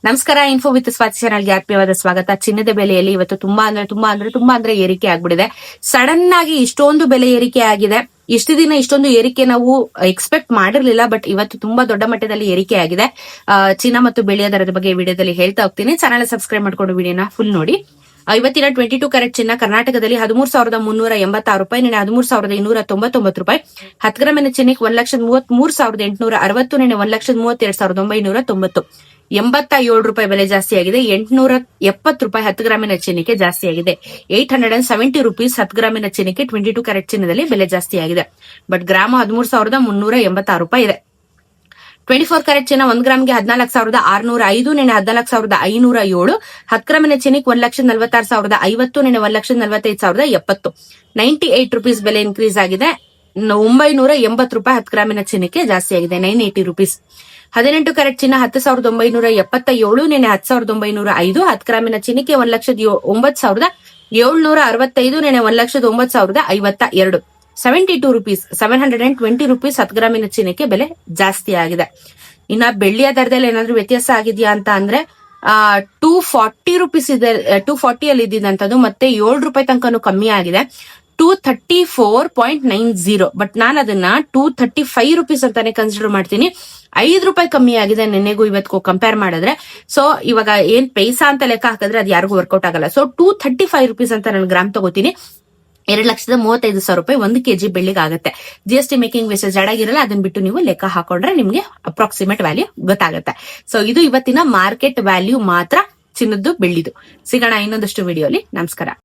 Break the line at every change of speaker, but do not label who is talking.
ನಮಸ್ಕಾರ. Info with Swati ಚಾನಲ್ಗೆ ಆತ್ಮೀಯವಾದ ಸ್ವಾಗತ. ಚಿನ್ನದ ಬೆಲೆಯಲ್ಲಿ ಇವತ್ತು ತುಂಬಾ ಅಂದ್ರೆ ಏರಿಕೆ ಆಗ್ಬಿಡಿದೆ. ಸಡನ್ ಆಗಿ ಇಷ್ಟೊಂದು ಬೆಲೆ ಏರಿಕೆ ಆಗಿದೆ. ಇಷ್ಟು ದಿನ ಇಷ್ಟೊಂದು ಏರಿಕೆ ನಾವು ಎಕ್ಸ್ಪೆಕ್ಟ್ ಮಾಡಿರ್ಲಿಲ್ಲ, ಬಟ್ ಇವತ್ತು ತುಂಬಾ ದೊಡ್ಡ ಮಟ್ಟದಲ್ಲಿ ಏರಿಕೆ ಆಗಿದೆ. ಚಿನ್ನ ಮತ್ತು ಬೆಳೆಯ ದರದ ಬಗ್ಗೆ ವಿಡಿಯೋದಲ್ಲಿ ಹೇಳ್ತಾ ಹೋಗ್ತೀನಿ. ಚಾನಲ್ ಸಬ್ಸ್ಕ್ರೈಬ್ ಮಾಡ್ಕೊಂಡು ವಿಡಿಯೋನ ಫುಲ್ ನೋಡಿ. ಇವತ್ತಿನ 22 ಕ್ಯಾರೆಟ್ ಚಿನ್ನ ಕರ್ನಾಟಕದಲ್ಲಿ 13,386 ರೂಪಾಯಿ, ನಿನ್ನೆ 13,299 ರೂಪಾಯಿ. 10 ಗ್ರಾಮಿನ ಚಿನ್ನಕ್ಕೆ 1,33,860, ನಿನ್ನೆ 1,32,990. 87 ರೂಪಾಯಿ ಬೆಲೆ ಜಾಸ್ತಿ ಆಗಿದೆ. 870 ರೂಪಾಯಿ 10 ಗ್ರಾಮಿನ ಚಿನ್ನಕ್ಕೆ ಜಾಸ್ತಿ ಆಗಿದೆ. 870 ರುಪೀಸ್ 10 ಗ್ರಾಮಿನ ಚಿನ್ನಕ್ಕೆ 22 ಕ್ಯಾರೆಟ್ ಚಿನ್ನದಲ್ಲಿ ಬೆಲೆ ಜಾಸ್ತಿ ಆಗಿದೆ. ಬಟ್ ಗ್ರಾಮ 13,386 ರೂಪಾಯಿ ಇದೆ. 24 ಕ್ಯಾರೆಟ್ ಚಿನ್ನ 1 ಗ್ರಾಮ್ಗೆ 14,605, ನಿನ್ನೆ 14,507. 10 ಗ್ರಾಮಿನ ಚಿನ್ನಕ್ಕೆ 1,46,050, ನಿನ್ನೆ 1,45,070. 98 ರುಪೀಸ್ ಬೆಲೆ ಇನ್ಕ್ರೀಸ್ ಆಗಿದೆ. 980 ರೂಪಾಯಿ 10 ಗ್ರಾಮಿನ ಚಿನ್ನಕ್ಕೆ ಜಾಸ್ತಿ ಆಗಿದೆ. 980 ರುಪೀಸ್. 18 ಕ್ಯಾರೆಟ್ ಚಿನ್ನ 10,977, ನಿನ್ನೆ 10,905. 10 ಗ್ರಾಮಿನ ಚಿನ್ನಕ್ಕೆ 1,09,765, ನಿನ್ನೆ 1,09,052. 72 ರುಪೀಸ್ 720 ರುಪೀಸ್ 10 ಗ್ರಾಮಿನ ಚಿನ್ನಕ್ಕೆ ಬೆಲೆ ಜಾಸ್ತಿ ಆಗಿದೆ. ಇನ್ನ ಬೆಳ್ಳಿಯ ದರದಲ್ಲಿ ಏನಾದ್ರೂ ವ್ಯತ್ಯಾಸ ಆಗಿದೆಯಾ ಅಂತ ಅಂದ್ರೆ 240 ರುಪೀಸ್ ಇದೆ. 240 ಅಲ್ಲಿ ಇದ್ದಿದ್ದಂಥದ್ದು ಮತ್ತೆ 7 ರೂಪಾಯಿ ತನಕನೂ ಕಮ್ಮಿ ಆಗಿದೆ. 234.90. ಬಟ್ ನಾನು ಅದನ್ನ 235 ರುಪೀಸ್ ಅಂತಾನೆ ಕನ್ಸಿಡರ್ ಮಾಡ್ತೀನಿ. 5 ರೂಪಾಯಿ ಕಮ್ಮಿ ಆಗಿದೆ ನಿನ್ನೆಗೂ ಇವತ್ತಿಗೂ ಕಂಪೇರ್ ಮಾಡಿದ್ರೆ. ಸೊ ಇವಾಗ ಏನ್ ಪೈಸಾ ಅಂತ ಲೆಕ್ಕ ಹಾಕಿದ್ರೆ ಅದು ಯಾರಿಗೂ ವರ್ಕೌಟ್ ಆಗಲ್ಲ. ಸೊ 235 ರುಪೀಸ್ ಅಂತ ನಾನು ಗ್ರಾಮ್ ತಗೋತೀನಿ. 2,35,000 ರೂಪಾಯಿ 1 kg ಬೆಳ್ಳಿಗೆ ಆಗುತ್ತೆ. GST ಮೇಕಿಂಗ್ ವೇಸ್ಟೇಜ್ ಆಗಿರಲ್ಲ. ಅದನ್ನ ಬಿಟ್ಟು ನೀವು ಲೆಕ್ಕ ಹಾಕೊಂಡ್ರೆ ನಿಮ್ಗೆ ಅಪ್ರಾಕ್ಸಿಮೇಟ್ ವ್ಯಾಲ್ಯೂ ಗೊತ್ತಾಗುತ್ತೆ. ಸೊ ಇದು ಇವತ್ತಿನ ಮಾರ್ಕೆಟ್ ವ್ಯಾಲ್ಯೂ ಮಾತ್ರ ಚಿನ್ನದ್ದು ಬೆಳ್ಳಿದು. ಸಿಗೋಣ ಇನ್ನೊಂದಷ್ಟು ವಿಡಿಯೋಲಿ. ನಮಸ್ಕಾರ.